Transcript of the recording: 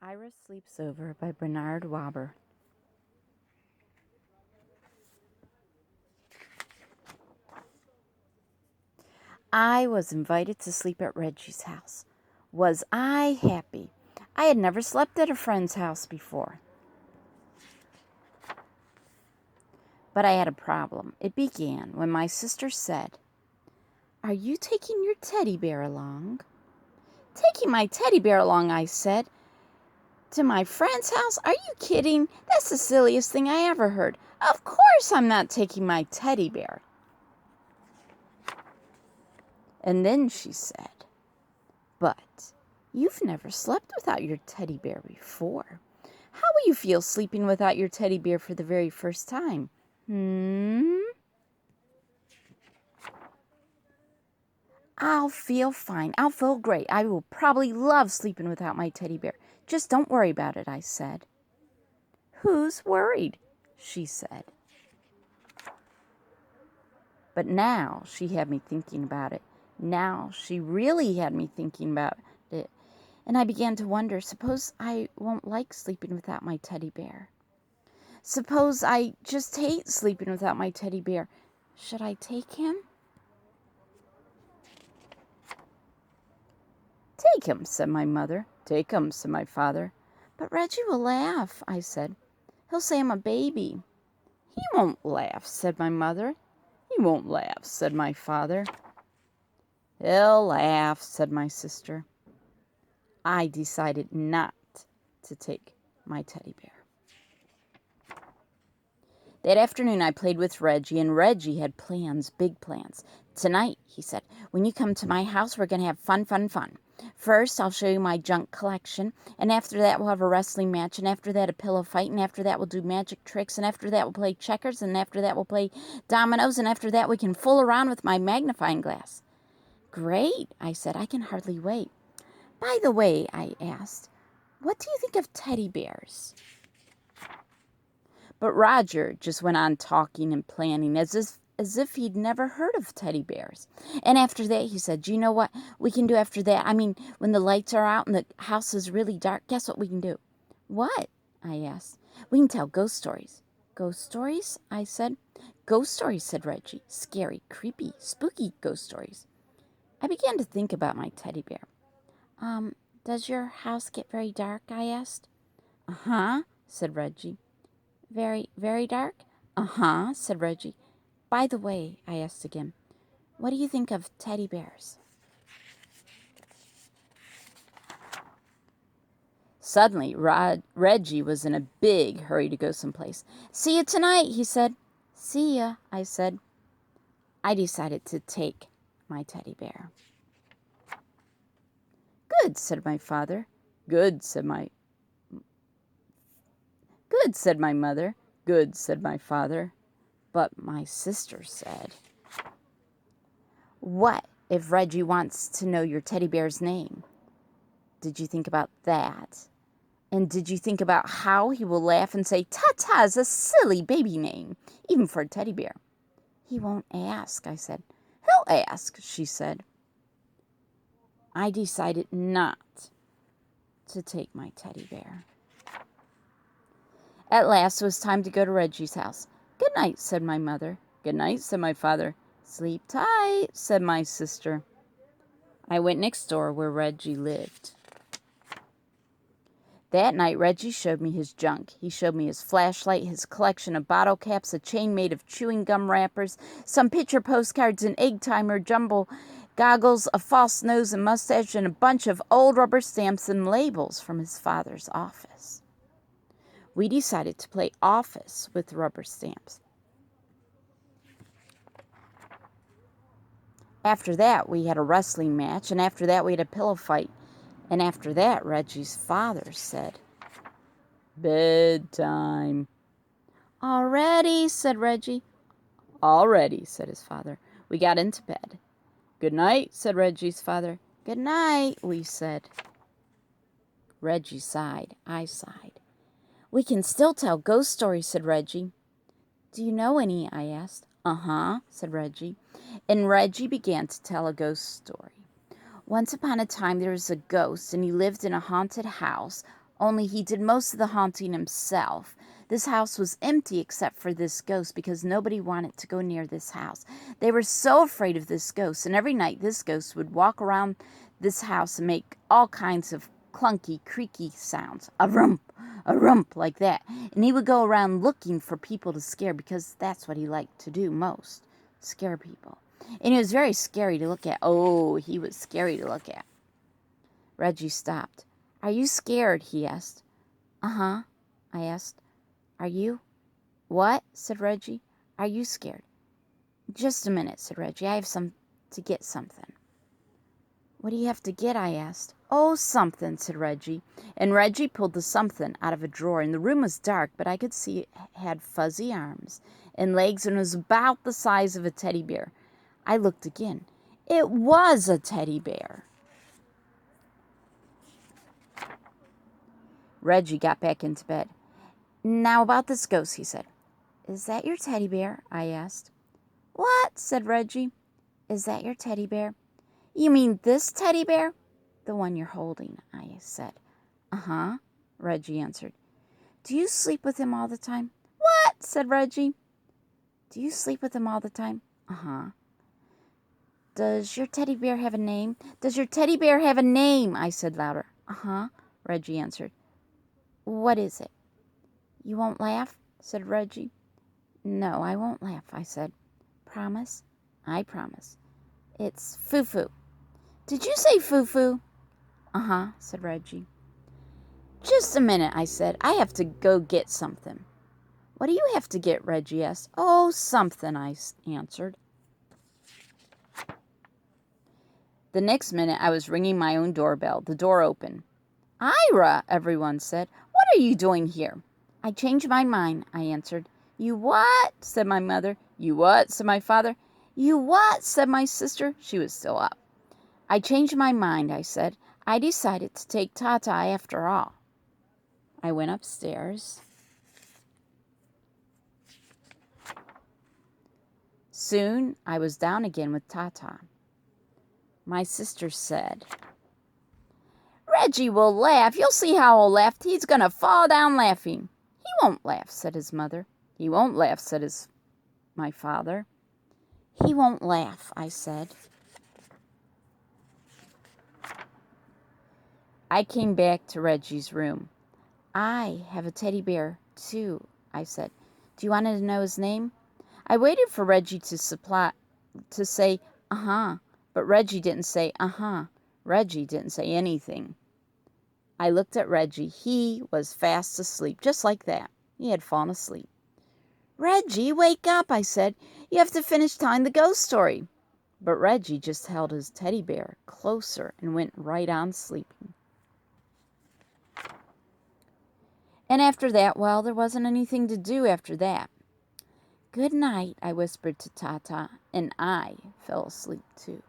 Ira Sleeps Over by Bernard Waber. I was invited to sleep at Reggie's house. Was I happy? I had never slept at a friend's house before. But I had a problem. It began when my sister said, "Are you taking your teddy bear along?" "Taking my teddy bear along," I said. "To my friend's house? Are you kidding? That's the silliest thing I ever heard. Of course I'm not taking my teddy bear." And then she said, "But you've never slept without your teddy bear before. How will you feel sleeping without your teddy bear for the very first time?" "I'll feel fine. I'll feel great. I will probably love sleeping without my teddy bear. Just don't worry about it," I said. "Who's worried?" she said. But now she had me thinking about it. Now she really had me thinking about it. And I began to wonder, suppose I won't like sleeping without my teddy bear. Suppose I just hate sleeping without my teddy bear. Should I take him? "Take him," said my mother. "Take him," said my father. "But Reggie will laugh," I said. "He'll say I'm a baby." "He won't laugh," said my mother. "He won't laugh," said my father. "He'll laugh," said my sister. I decided not to take my teddy bear. That afternoon I played with Reggie, and Reggie had plans, big plans. "Tonight," he said, "when you come to my house, we're going to have fun. First, I'll show you my junk collection, and after that we'll have a wrestling match, and after that a pillow fight, and after that we'll do magic tricks, and after that we'll play checkers, and after that we'll play dominoes, and after that we can fool around with my magnifying glass." "Great," I said. "I can hardly wait." "By the way," I asked, "what do you think of teddy bears?" But Roger just went on talking and planning as if he'd never heard of teddy bears. And after that, he said, "Do you know what we can do after that? I mean, when the lights are out and the house is really dark, guess what we can do?" "What?" I asked. "We can tell ghost stories." "Ghost stories?" I said. "Ghost stories," said Reggie. "Scary, creepy, spooky ghost stories." I began to think about my teddy bear. Does your house get very dark?" I asked. "Uh-huh," said Reggie. "Very, very dark?" "Uh-huh," said Reggie. "By the way," I asked again, "what do you think of teddy bears?" Suddenly, Reggie was in a big hurry to go someplace. "See you tonight," he said. "See ya," I said. I decided to take my teddy bear. "Good," said my father. "Good," said my mother. "Good," said my father. But my sister said, "What if Reggie wants to know your teddy bear's name? Did you think about that? And did you think about how he will laugh and say, 'Ta-ta is a silly baby name, even for a teddy bear'?" "He won't ask," I said. "He'll ask," she said. I decided not to take my teddy bear. At last it was time to go to Reggie's house. "Good night," said my mother. "Good night," said my father. "Sleep tight," said my sister. I went next door where Reggie lived. That night, Reggie showed me his junk. He showed me his flashlight, his collection of bottle caps, a chain made of chewing gum wrappers, some picture postcards, an egg timer, jumbo goggles, a false nose and mustache, and a bunch of old rubber stamps and labels from his father's office. We decided to play office with rubber stamps. After that, we had a wrestling match, and after that, we had a pillow fight. And after that, Reggie's father said, "Bedtime." "Already?" said Reggie. "Already," said his father. We got into bed. "Good night," said Reggie's father. "Good night," we said. Reggie sighed. I sighed. "We can still tell ghost stories," said Reggie. "Do you know any?" I asked. "Uh-huh," said Reggie. And Reggie began to tell a ghost story. Once upon a time there was a ghost, and he lived in a haunted house only he did most of the haunting himself. This house was empty except for this ghost because nobody wanted to go near this house. They were so afraid of this ghost, and every night this ghost would walk around this house and make all kinds of clunky, creaky sounds. A rump, like that. And he would go around looking for people to scare because that's what he liked to do most, scare people. And he was very scary to look at. Oh, he was scary to look at. Reggie stopped. Are you scared? He asked. Uh-huh, I asked. Are you? What? Said Reggie. Are you scared? Just a minute, said Reggie. I have to get something. What do you have to get? I asked. Oh, something, said Reggie. And Reggie pulled the something out of a drawer, and the room was dark, but I could see it had fuzzy arms and legs and was about the size of a teddy bear. I looked again. It was a teddy bear. Reggie got back into bed. Now about this ghost, he said. Is that your teddy bear? I asked. What? Said Reggie. Is that your teddy bear? You mean this teddy bear? The one you're holding, I said. Uh-huh, Reggie answered. Do you sleep with him all the time? What? Said Reggie. Do you sleep with him all the time? Uh-huh. Does your teddy bear have a name? Does your teddy bear have a name? I said louder. Uh-huh, Reggie answered. What is it? You won't laugh? Said Reggie. No, I won't laugh, I said. Promise? I promise. It's Foo-Foo. Did you say Foo-Foo? Uh-huh, said Reggie. Just a minute, I said. I have to go get something. What do you have to get? Reggie asked. Oh, something, I answered. The next minute, I was ringing my own doorbell. The door opened. Ira, everyone said. What are you doing here? I changed my mind, I answered. You what? Said my mother. You what? Said my father. You what? Said my sister. She was still up. I changed my mind, I said. I decided to take Tata after all. I went upstairs. Soon I was down again with Tata. My sister said, Reggie will laugh. You'll see how he'll laugh. He's going to fall down laughing. He won't laugh, said his mother. He won't laugh, said my father. He won't laugh, I said. I came back to Reggie's room. I have a teddy bear, too, I said. Do you want to know his name? I waited for Reggie to say, uh-huh, but Reggie didn't say, uh-huh. Reggie didn't say anything. I looked at Reggie. He was fast asleep, just like that. He had fallen asleep. Reggie, wake up, I said. You have to finish telling the ghost story. But Reggie just held his teddy bear closer and went right on sleeping. And after that, well, there wasn't anything to do after that. Good night, I whispered to Tata, and I fell asleep too.